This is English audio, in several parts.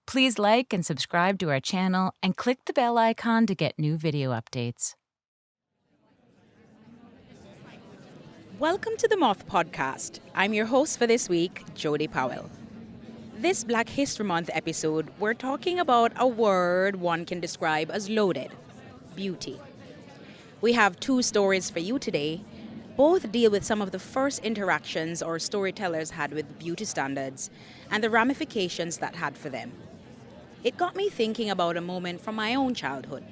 Please like and subscribe to our channel and click the bell icon to get new video updates. Welcome to the Moth podcast. I'm your host for this week, Jodi Powell. This Black History Month episode, we're talking about a word one can describe as loaded: beauty. We have two stories for you today. Both deal with some of the first interactions our storytellers had with beauty standards and the ramifications that had for them. It got me thinking about a moment from my own childhood.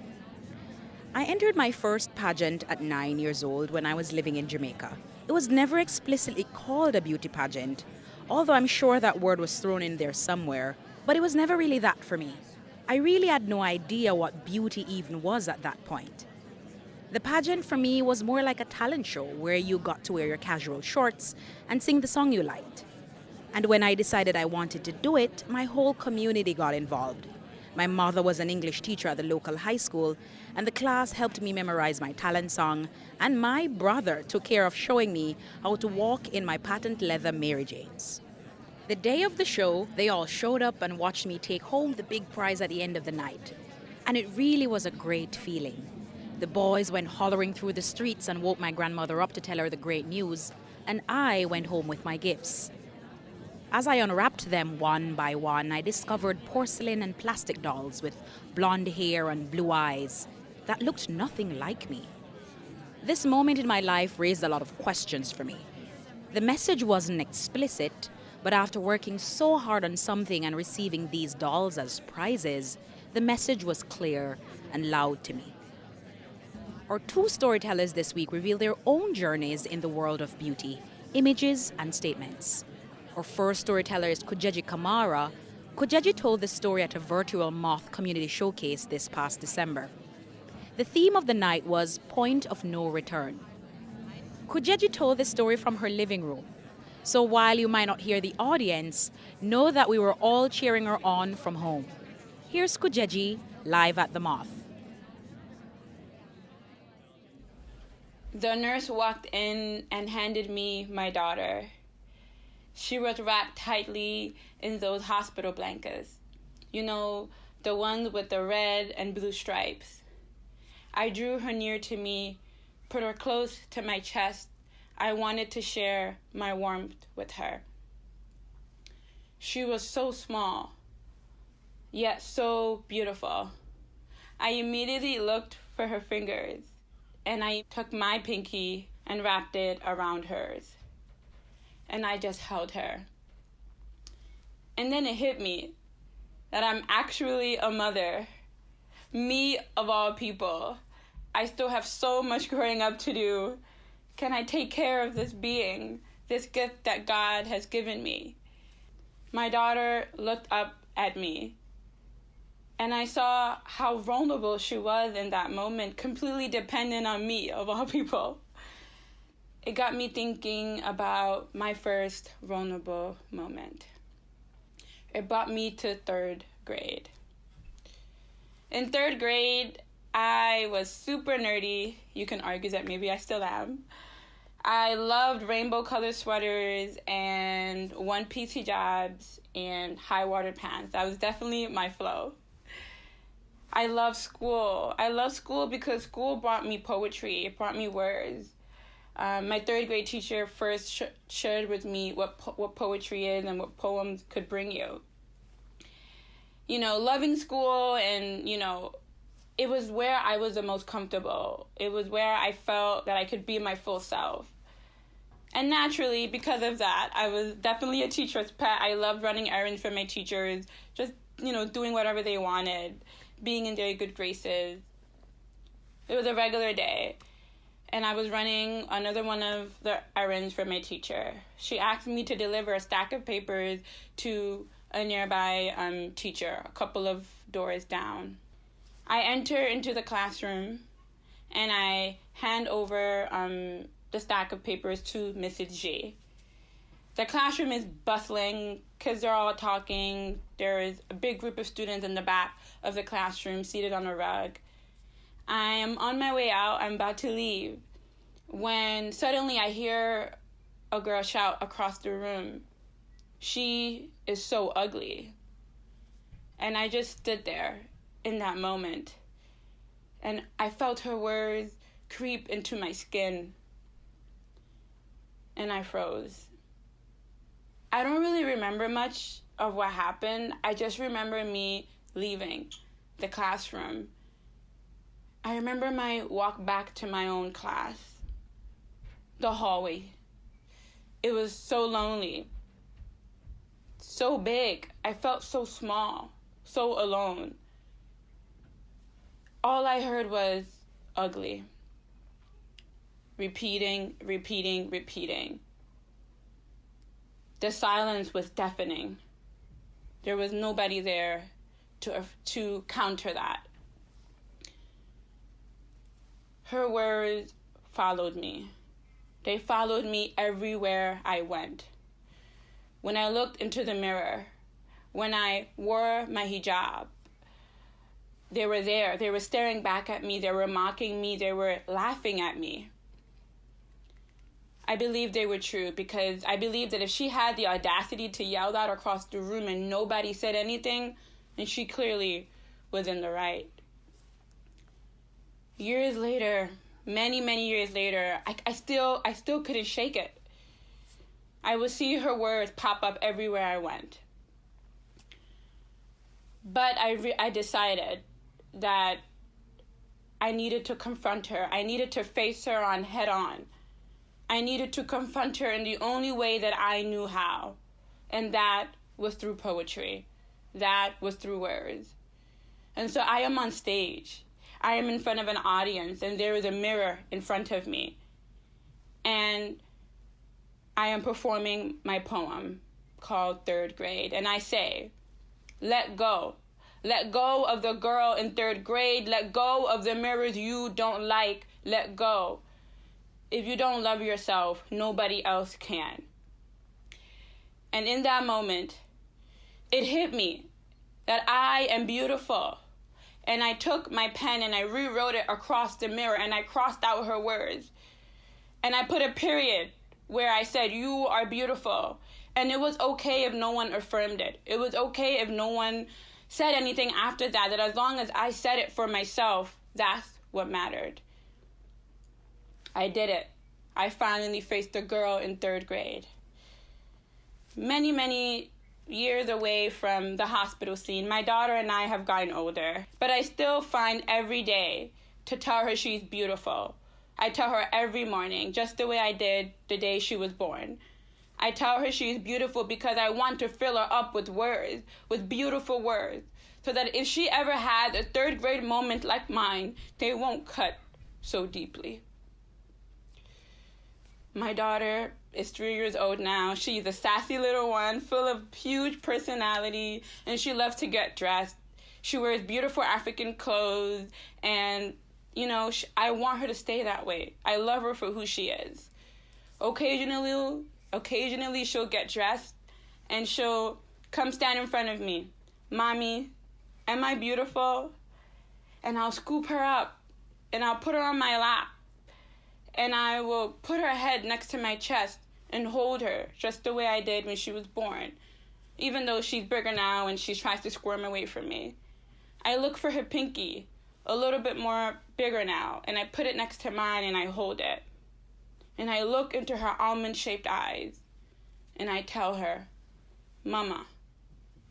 I entered my first pageant at 9 years old when I was living in Jamaica. It was never explicitly called a beauty pageant, although I'm sure that word was thrown in there somewhere, but it was never really that for me. I really had no idea what beauty even was at that point. The pageant for me was more like a talent show where you got to wear your casual shorts and sing the song you liked. And when I decided I wanted to do it, my whole community got involved. My mother was an English teacher at the local high school, and the class helped me memorize my talent song, and my brother took care of showing me how to walk in my patent leather Mary Janes. The day of the show, they all showed up and watched me take home the big prize at the end of the night. And it really was a great feeling. The boys went hollering through the streets and woke my grandmother up to tell her the great news, and I went home with my gifts. As I unwrapped them one by one, I discovered porcelain and plastic dolls with blonde hair and blue eyes that looked nothing like me. This moment in my life raised a lot of questions for me. The message wasn't explicit, but after working so hard on something and receiving these dolls as prizes, the message was clear and loud to me. Our two storytellers this week reveal their own journeys in the world of beauty, images, and statements. Our first storyteller is Kujegi Camara. Kujaji told the story at a virtual Moth community showcase this past December. The theme of the night was Point of No Return. Kujaji told the story from her living room. So while you might not hear the audience, know that we were all cheering her on from home. Here's Kujaji live at the Moth. The nurse walked in and handed me my daughter. She was wrapped tightly in those hospital blankets. You know, the ones with the red and blue stripes. I drew her near to me, put her close to my chest. I wanted to share my warmth with her. She was so small, yet so beautiful. I immediately looked for her fingers, and I took my pinky and wrapped it around hers. And I just held her. And then it hit me that I'm actually a mother. Me, of all people. I still have so much growing up to do. Can I take care of this being, this gift that God has given me? My daughter looked up at me, and I saw how vulnerable she was in that moment, completely dependent on me, of all people. It got me thinking about my first vulnerable moment. It brought me to third grade. In third grade, I was super nerdy. You can argue that maybe I still am. I loved rainbow-colored sweaters and one-piece hijabs and high-water pants. That was definitely my flow. I loved school. I loved school because school brought me poetry. It brought me words. My third grade teacher first shared with me what poetry is and what poems could bring you. You know, loving school and, it was where I was the most comfortable. It was where I felt that I could be my full self. And naturally, because of that, I was definitely a teacher's pet. I loved running errands for my teachers, just, doing whatever they wanted, being in their good graces. It was a regular day. And I was running another one of the errands for my teacher. She asked me to deliver a stack of papers to a nearby teacher, a couple of doors down. I enter into the classroom, and I hand over the stack of papers to Mrs. G. The classroom is bustling because they're all talking. There is a big group of students in the back of the classroom seated on a rug. I am on my way out. I'm about to leave when suddenly I hear a girl shout across the room, "She is so ugly." And I just stood there in that moment. And I felt her words creep into my skin. And I froze. I don't really remember much of what happened. I just remember me leaving the classroom. I remember my walk back to my own class, the hallway. It was so lonely, so big. I felt so small, so alone. All I heard was ugly. Repeating, repeating, repeating. The silence was deafening. There was nobody there to counter that. Her words followed me. They followed me everywhere I went. When I looked into the mirror, when I wore my hijab, they were there. They were staring back at me. They were mocking me. They were laughing at me. I believe they were true because I believe that if she had the audacity to yell that across the room and nobody said anything, then she clearly was in the right. Years later, many years later, I still couldn't shake it. I would see her words pop up everywhere I went. But I decided that I needed to confront her. I needed to face her on head on. I needed to confront her in the only way that I knew how. And that was through poetry. That was through words. And so I am on stage. I am in front of an audience, and there is a mirror in front of me. And I am performing my poem called Third Grade. And I say, let go. Let go of the girl in third grade. Let go of the mirrors you don't like. Let go. If you don't love yourself, nobody else can. And in that moment, it hit me that I am beautiful. And I took my pen and I rewrote it across the mirror and I crossed out her words. And I put a period where I said, you are beautiful. And it was okay if no one affirmed it. It was okay if no one said anything after that, that as long as I said it for myself, that's what mattered. I did it. I finally faced the girl in third grade. Many years away from the hospital scene, my daughter and I have gotten older, but I still find every day to tell her she's beautiful. I tell her every morning, just the way I did the day she was born. I tell her she's beautiful because I want to fill her up with words, with beautiful words, so that if she ever had a third grade moment like mine, they won't cut so deeply. My daughter is 3 years old now. She's a sassy little one, full of huge personality, and she loves to get dressed. She wears beautiful African clothes, and, I want her to stay that way. I love her for who she is. Occasionally she'll get dressed, and she'll come stand in front of me. Mommy, am I beautiful? And I'll scoop her up, and I'll put her on my lap. And I will put her head next to my chest and hold her just the way I did when she was born, even though she's bigger now and she tries to squirm away from me. I look for her pinky, a little bit more bigger now, and I put it next to mine and I hold it. And I look into her almond-shaped eyes and I tell her, Mama,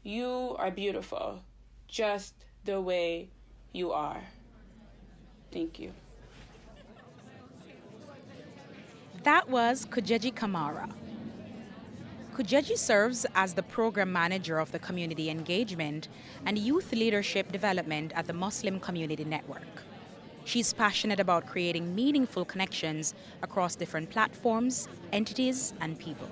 you are beautiful just the way you are. Thank you. That was Kujegi Camara. Kujegi serves as the program manager of the community engagement and youth leadership development at the Muslim Community Network. She's passionate about creating meaningful connections across different platforms, entities, and people.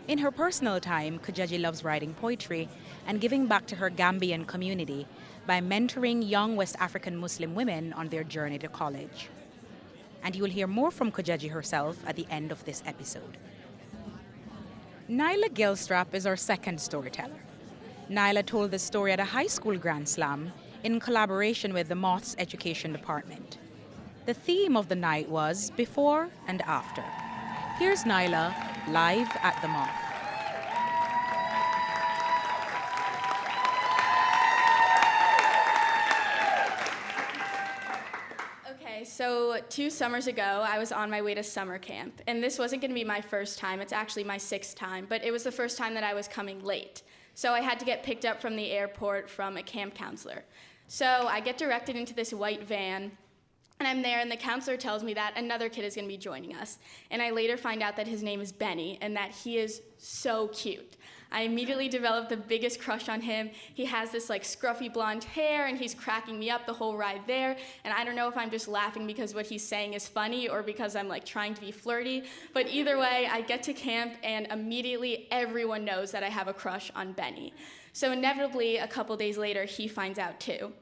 In her personal time, Kujaji loves writing poetry and giving back to her Gambian community by mentoring young West African Muslim women on their journey to college. And you will hear more from Kujaji herself at the end of this episode. Nyla Gilstrap is our second storyteller. Nyla told this story at a high school Grand Slam in collaboration with the Moth's education department. The theme of the night was before and after. Here's Nyla live at the Moth. So 2 summers ago, I was on my way to summer camp, and this wasn't going to be my first time. It's actually my 6th time, but it was the first time that I was coming late. So I had to get picked up from the airport from a camp counselor. So I get directed into this white van, and I'm there, and the counselor tells me that another kid is going to be joining us. And I later find out that his name is Benny, and that he is so cute. I immediately developed the biggest crush on him. He has this like scruffy blonde hair, and he's cracking me up the whole ride there. And I don't know if I'm just laughing because what he's saying is funny or because I'm like trying to be flirty. But either way, I get to camp, and immediately everyone knows that I have a crush on Benny. So inevitably, a couple days later, he finds out too.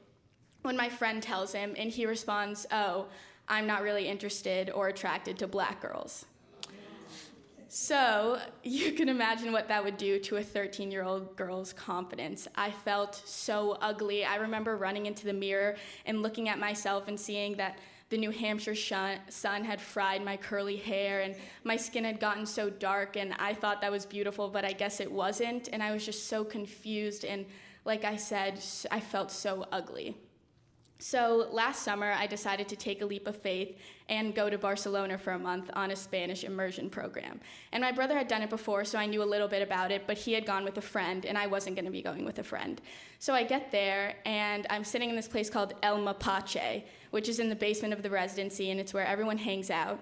When my friend tells him, and he responds, "Oh, I'm not really interested or attracted to black girls." So you can imagine what that would do to a 13-year-old girl's confidence. I felt so ugly. I remember running into the mirror and looking at myself and seeing that the New Hampshire sun had fried my curly hair, and my skin had gotten so dark, and I thought that was beautiful, but I guess it wasn't, and I was just so confused, and like I said, I felt so ugly. So last summer, I decided to take a leap of faith and go to Barcelona for a month on a Spanish immersion program. And my brother had done it before, so I knew a little bit about it, but he had gone with a friend, and I wasn't going to be going with a friend. So I get there, and I'm sitting in this place called El Mapache, which is in the basement of the residency, and it's where everyone hangs out.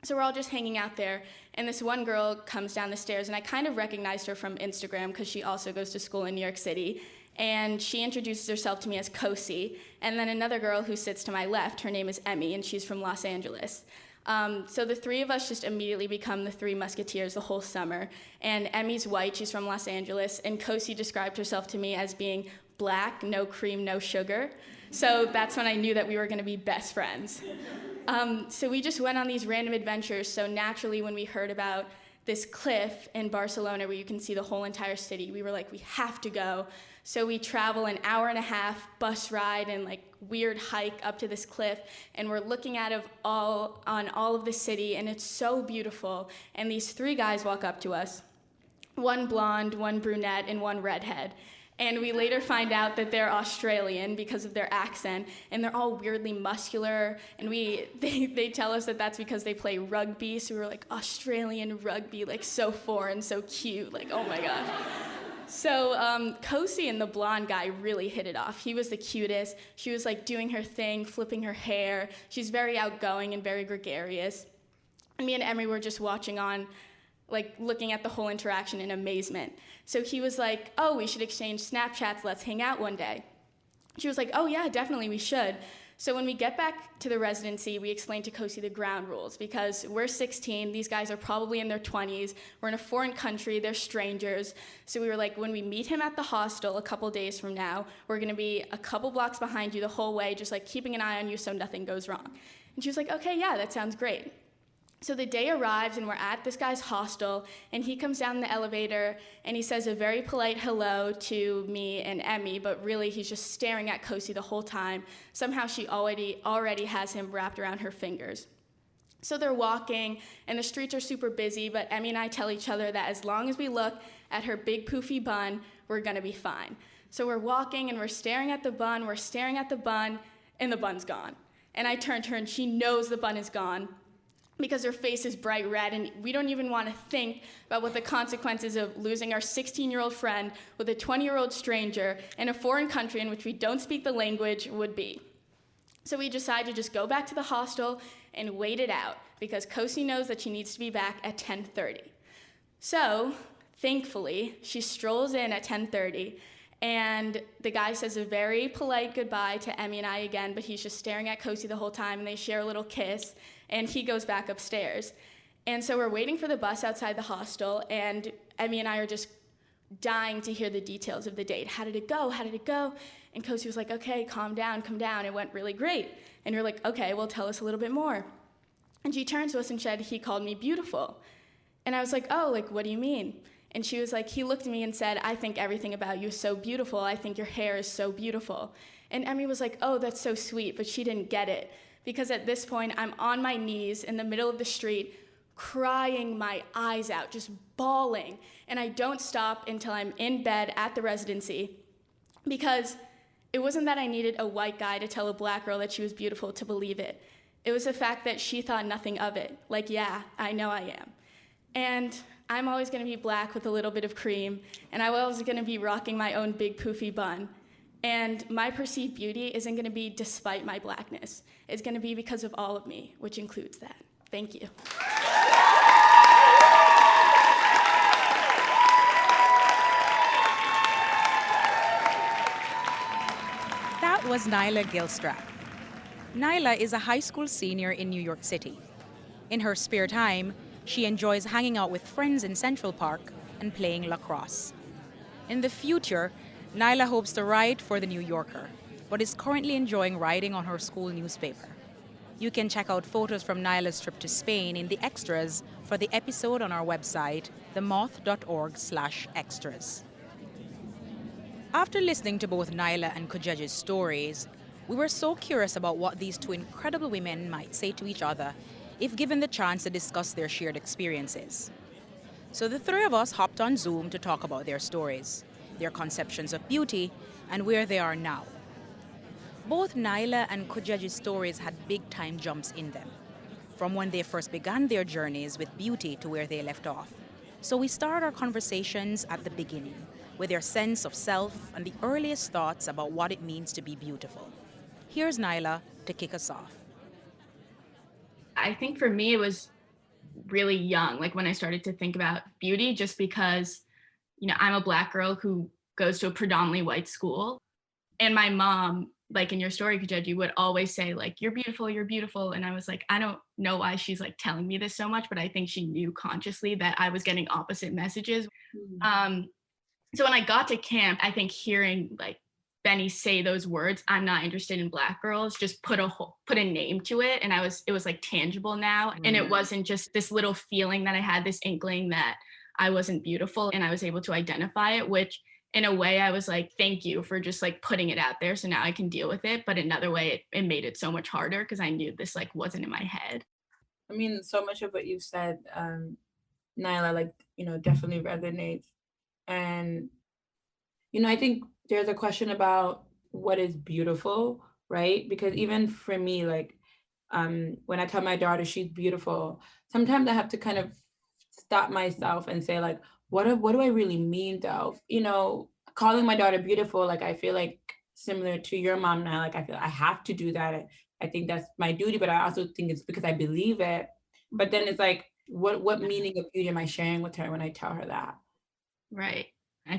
So we're all just hanging out there, and this one girl comes down the stairs, and I kind of recognized her from Instagram because she also goes to school in New York City. And she introduces herself to me as Kosi, and then another girl who sits to my left, her name is Emmy, and she's from Los Angeles. So the three of us just immediately become the Three Musketeers the whole summer. And Emmy's white, she's from Los Angeles, and Kosi described herself to me as being black, no cream, no sugar. So that's when I knew that we were going to be best friends. So we just went on these random adventures, so naturally when we heard about this cliff in Barcelona where you can see the whole entire city, we were like, we have to go. So we travel an hour and a half bus ride and like weird hike up to this cliff, and we're looking at it all of the city, and it's so beautiful. And these 3 guys walk up to us, one blonde, one brunette, and one redhead. And we later find out that they're Australian because of their accent, and they're all weirdly muscular, and they tell us that that's because they play rugby, so we're like, Australian rugby, like so foreign, so cute, like oh my gosh. So Kosi and the blonde guy really hit it off. He was the cutest. She was like doing her thing, flipping her hair. She's very outgoing and very gregarious. And me and Emery were just watching on, like looking at the whole interaction in amazement. So he was like, "Oh, we should exchange Snapchats, let's hang out one day." She was like, "Oh yeah, definitely we should." So when we get back to the residency, we explained to Kosi the ground rules, because we're 16, these guys are probably in their 20s, we're in a foreign country, they're strangers. So we were like, when we meet him at the hostel a couple days from now, we're gonna be a couple blocks behind you the whole way, just like keeping an eye on you so nothing goes wrong. And she was like, "Okay, yeah, that sounds great." So the day arrives, and we're at this guy's hostel, and he comes down the elevator, and he says a very polite hello to me and Emmy, but really he's just staring at Kosi the whole time. Somehow she already has him wrapped around her fingers. So they're walking, and the streets are super busy, but Emmy and I tell each other that as long as we look at her big poofy bun, we're gonna be fine. So we're walking, and we're staring at the bun, and the bun's gone. And I turn to her, and she knows the bun is gone, because her face is bright red, and we don't even want to think about what the consequences of losing our 16-year-old friend with a 20-year-old stranger in a foreign country in which we don't speak the language would be. So we decide to just go back to the hostel and wait it out, because Kosi knows that she needs to be back at 10:30. So, thankfully, she strolls in at 10:30, and the guy says a very polite goodbye to Emmy and I again, but he's just staring at Kosi the whole time, and they share a little kiss, and he goes back upstairs. And so we're waiting for the bus outside the hostel, and Emmy and I are just dying to hear the details of the date. How did it go? How did it go? And Kosi was like, "Okay, calm down. It went really great." And we're like, "Okay, well, tell us a little bit more." And she turns to us and said, "He called me beautiful." And I was like, "Oh, like, what do you mean?" And she was like, "He looked at me and said, 'I think everything about you is so beautiful. I think your hair is so beautiful.'" And Emmy was like, "Oh, that's so sweet," but she didn't get it. Because at this point, I'm on my knees in the middle of the street, crying my eyes out, just bawling. And I don't stop until I'm in bed at the residency, because it wasn't that I needed a white guy to tell a black girl that she was beautiful to believe it. It was the fact that she thought nothing of it. Like, yeah, I know I am. And I'm always gonna be black with a little bit of cream, and I'm always gonna be rocking my own big poofy bun. And my perceived beauty isn't gonna be despite my blackness. It's gonna be because of all of me, which includes that. Thank you. That was Nyla Gilstrap. Nyla is a high school senior in New York City. In her spare time, she enjoys hanging out with friends in Central Park and playing lacrosse. In the future, Nyla hopes to write for The New Yorker, but is currently enjoying writing on her school newspaper. You can check out photos from Nyla's trip to Spain in the extras for the episode on our website, themoth.org/extras. After listening to both Nyla and Kujaji's stories, we were so curious about what these two incredible women might say to each other if given the chance to discuss their shared experiences. So the three of us hopped on Zoom to talk about their stories, their conceptions of beauty, and where they are now. Both Nyla and Kujaji's stories had big time jumps in them, from when they first began their journeys with beauty to where they left off. So we start our conversations at the beginning, with their sense of self and the earliest thoughts about what it means to be beautiful. Here's Nyla to kick us off. I think for me, it was really young, like when I started to think about beauty, just because, I'm a Black girl who goes to a predominantly white school. And my mom, like in your story, Kujaji, would always say, like, you're beautiful, you're beautiful. And I was like, I don't know why she's like telling me this so much, but I think she knew consciously that I was getting opposite messages. So when I got to camp, I think hearing like Benny say those words, I'm not interested in Black girls, just put a name to it. And it was like tangible now. And it wasn't just this little feeling that I had, this inkling that I wasn't beautiful, and I was able to identify it, which in a way I was like, thank you for just like putting it out there. So now I can deal with it. But another way it made it so much harder because I knew this like wasn't in my head. I mean, so much of what you've said, Nyla, like, definitely resonates. And, I think there's a question about what is beautiful, right? Because even for me, like, when I tell my daughter she's beautiful, sometimes I have to kind of stop myself and say, like, what do I really mean though? Calling my daughter beautiful, like, I feel like similar to your mom now, like, I feel I have to do that. I think that's my duty, but I also think it's because I believe it. But then it's like, what meaning of beauty am I sharing with her when I tell her that? Right. I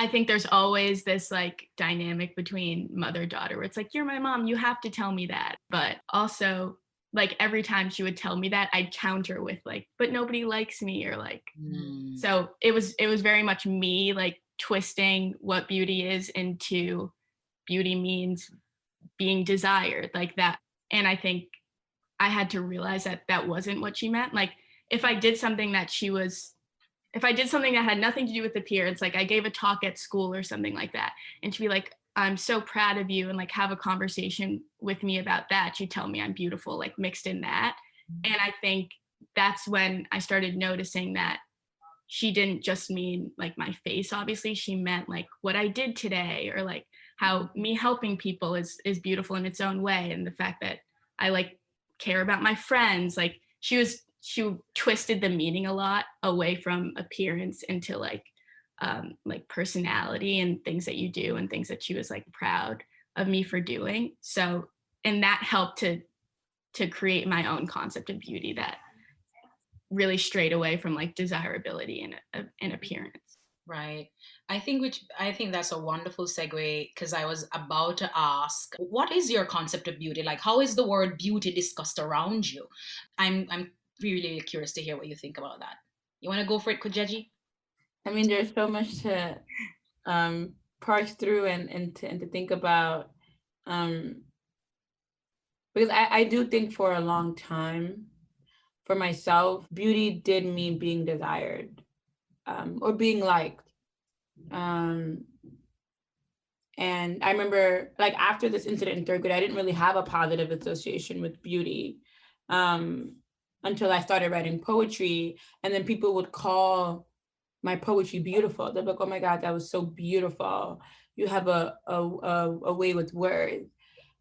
think there's always this like dynamic between mother-daughter where it's like, you're my mom, you have to tell me that. But also, like, every time she would tell me that, I'd counter with like, but nobody likes me, or like, so it was very much me like twisting what beauty is into beauty means being desired, like that. And I think I had to realize that that wasn't what she meant. Like, if I did something that had nothing to do with appearance, like I gave a talk at school or something like that, and she'd be like, I'm so proud of you, and like have a conversation with me about that, she'd tell me I'm beautiful, like mixed in that. And I think that's when I started noticing that she didn't just mean like my face, obviously, she meant like what I did today, or like how me helping people is beautiful in its own way, and the fact that I like care about my friends. Like she twisted the meaning a lot away from appearance into like personality and things that you do and things that she was like proud of me for doing. So, and that helped to create my own concept of beauty that really strayed away from like desirability and appearance. Right. I think that's a wonderful segue, because I was about to ask, what is your concept of beauty? Like, how is the word beauty discussed around you? I'm really curious to hear what you think about that. You want to go for it, Kujaji? I mean, there's so much to parse through and to think about, because I do think for a long time, for myself, beauty did mean being desired, or being liked. And I remember, like, after this incident in third grade, I didn't really have a positive association with beauty until I started writing poetry. And then people would call my poetry beautiful. They're like, oh my God, that was so beautiful. You have a way with words.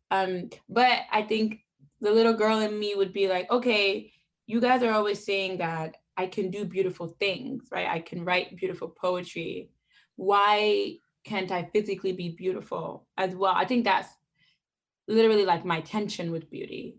But I think the little girl in me would be like, okay, you guys are always saying that I can do beautiful things, right? I can write beautiful poetry. Why can't I physically be beautiful as well? I think that's literally like my tension with beauty.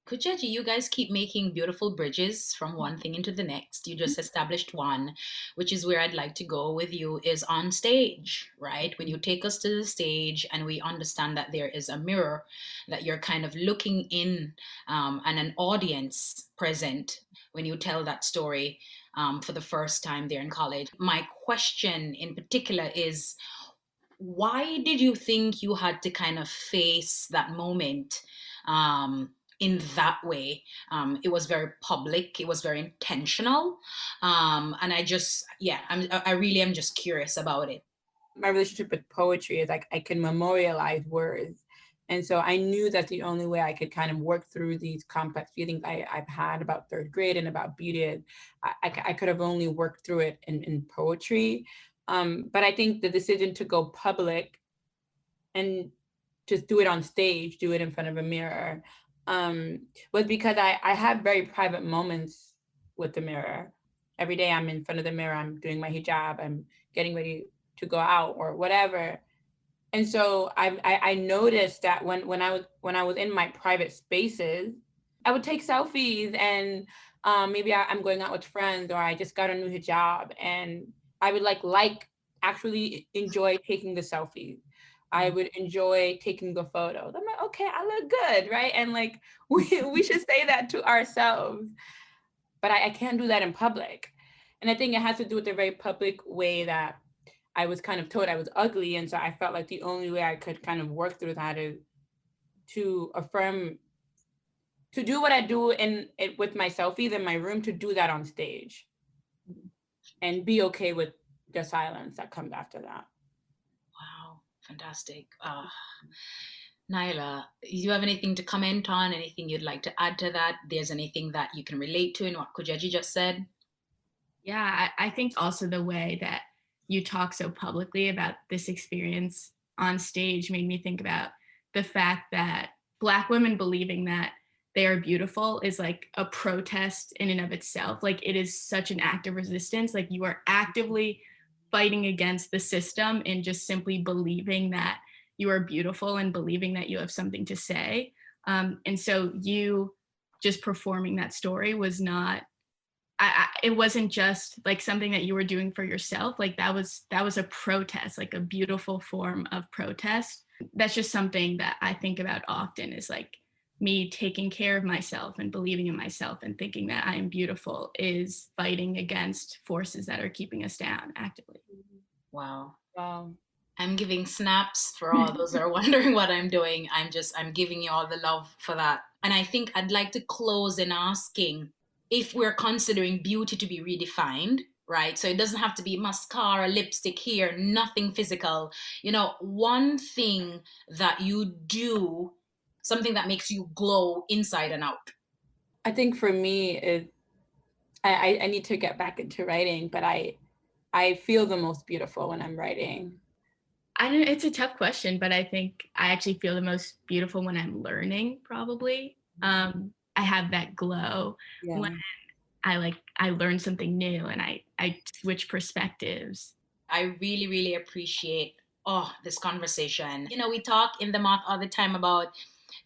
Kujaji, you guys keep making beautiful bridges from one thing into the next. You just established one, which is where I'd like to go with you, is on stage, right? When you take us to the stage and we understand that there is a mirror, that you're kind of looking in, and an audience present when you tell that story for the first time there in college. My question in particular is, why did you think you had to kind of face that moment in that way? It was very public, it was very intentional. And I just, yeah, I really am just curious about it. My relationship with poetry is like I can memorialize words. And so I knew that the only way I could kind of work through these complex feelings I've had about third grade and about beauty, I could have only worked through it in poetry. But I think the decision to go public and just do it on stage, do it in front of a mirror, was because I have very private moments with the mirror. Every day I'm in front of the mirror, I'm doing my hijab, I'm getting ready to go out or whatever. And so I noticed that when I was in my private spaces, I would take selfies and maybe I'm going out with friends or I just got a new hijab and I would like actually enjoy taking the selfies. I would enjoy taking the photos. I'm like, okay, I look good, right? And like we should say that to ourselves. But I can't do that in public. And I think it has to do with the very public way that I was kind of told I was ugly. And so I felt like the only way I could kind of work through that is to affirm, to do what I do in it with my selfies in my room, to do that on stage and be okay with the silence that comes after that. Wow, fantastic. Nyla, do you have anything to comment on? Anything you'd like to add to that? There's anything that you can relate to in what Kujaji just said? Yeah, I think also the way that you talk so publicly about this experience on stage made me think about the fact that Black women believing that they are beautiful is like a protest in and of itself. Like it is such an act of resistance. Like you are actively fighting against the system and just simply believing that you are beautiful and believing that you have something to say. And so you just performing that story was not, it wasn't just like something that you were doing for yourself. Like that was a protest, like a beautiful form of protest. That's just something that I think about often, is like me taking care of myself and believing in myself and thinking that I am beautiful is fighting against forces that are keeping us down actively. Wow. Wow. I'm giving snaps for all those that are wondering what I'm doing. I'm giving you all the love for that. And I think I'd like to close in asking if we're considering beauty to be redefined, right? So it doesn't have to be mascara, lipstick here, nothing physical. You know, one thing that you do, something that makes you glow inside and out. I think for me is I need to get back into writing, but I feel the most beautiful when I'm writing. I don't know, it's a tough question, but I think I actually feel the most beautiful when I'm learning, probably. I have that glow when I learn something new and I switch perspectives. I really, really appreciate this conversation. You know, we talk in the Moth all the time about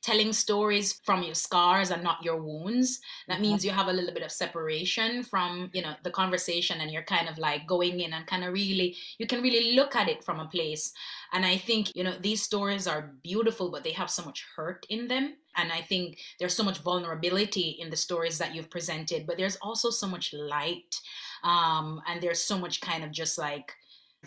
telling stories from your scars and not your wounds. That means you have a little bit of separation from, you know, the conversation, and you're kind of like going in and kind of really, you can really look at it from a place. And I think, you know, these stories are beautiful, but they have so much hurt in them. And I think there's so much vulnerability in the stories that you've presented, but there's also so much light. And there's so much kind of just like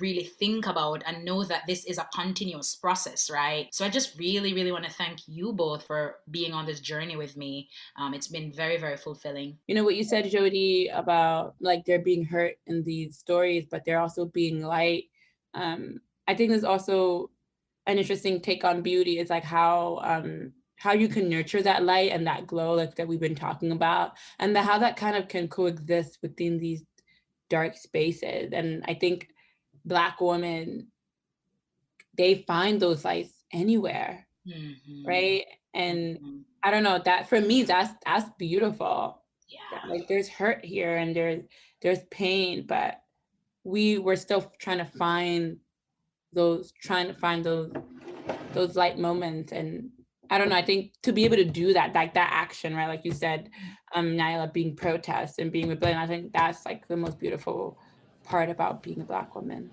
really think about and know that this is a continuous process, right? So I just really, really want to thank you both for being on this journey with me. It's been very, very fulfilling. You know what you said, Jodi, about like they're being hurt in these stories, but they're also being light. I think there's also an interesting take on beauty. Is like how you can nurture that light and that glow, like that we've been talking about, and how that kind of can coexist within these dark spaces. And I think Black women, they find those lights anywhere. Mhm. right? And Mhm. I don't know, that for me, that's beautiful. Yeah. That, like, there's hurt here and there's pain, but we were still trying to find those light moments. And I don't know, I think to be able to do that, like that action, right? Like you said, Nyla, being protest and being rebellion, I think that's like the most beautiful part about being a Black woman.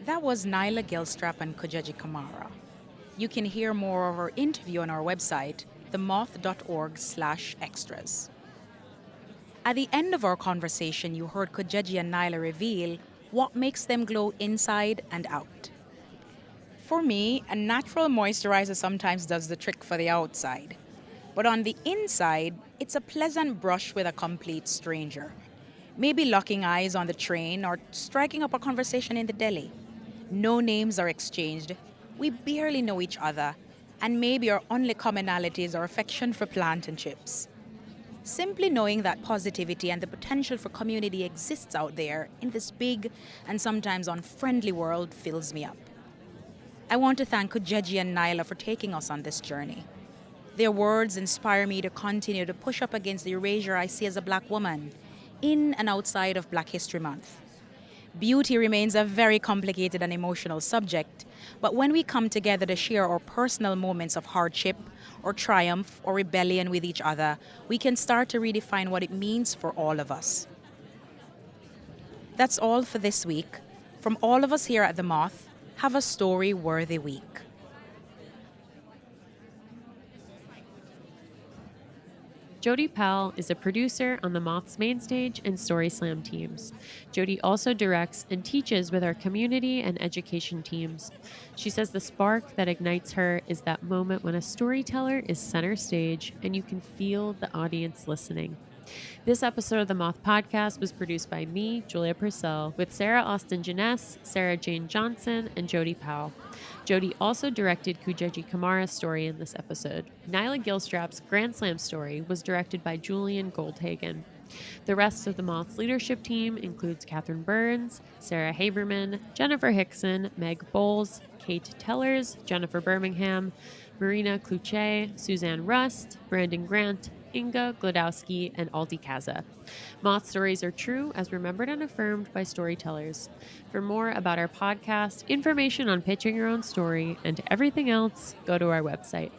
That was Nyla Gilstrap and Kujegi Camara. You can hear more of our interview on our website, themoth.org/extras. At the end of our conversation, you heard Kujaji and Nyla reveal what makes them glow inside and out. For me, a natural moisturizer sometimes does the trick for the outside. But on the inside, it's a pleasant brush with a complete stranger. Maybe locking eyes on the train or striking up a conversation in the deli. No names are exchanged. We barely know each other. And maybe our only commonality is our affection for plant and chips. Simply knowing that positivity and the potential for community exists out there in this big and sometimes unfriendly world fills me up. I want to thank Kujaji and Nyla for taking us on this journey. Their words inspire me to continue to push up against the erasure I see as a Black woman, in and outside of Black History Month. Beauty remains a very complicated and emotional subject, but when we come together to share our personal moments of hardship, or triumph, or rebellion with each other, we can start to redefine what it means for all of us. That's all for this week. From all of us here at The Moth, have a story-worthy week. Jodi Powell is a producer on the Moth's main stage and Story Slam teams. Jodi also directs and teaches with our community and education teams. She says the spark that ignites her is that moment when a storyteller is center stage and you can feel the audience listening. This episode of the Moth Podcast was produced by me, Julia Purcell, with Sarah Austin Janess, Sarah Jane Johnson, and Jodi Powell. Jodi also directed Kujegi Camara's story in this episode. Nyla Gilstrap's Grand Slam story was directed by Julian Goldhagen. The rest of the Moth's leadership team includes Catherine Burns, Sarah Haberman, Jennifer Hickson, Meg Bowles, Kate Tellers, Jennifer Birmingham, Marina Kluche, Suzanne Rust, Brandon Grant, Inga Glodowski, and Aldi Kaza. Moth stories are true as remembered and affirmed by storytellers. For more about our podcast, information on pitching your own story, and everything else, go to our website,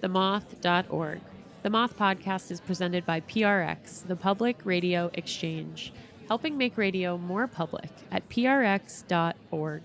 themoth.org. The Moth Podcast is presented by PRX, the Public Radio Exchange, helping make radio more public at prx.org.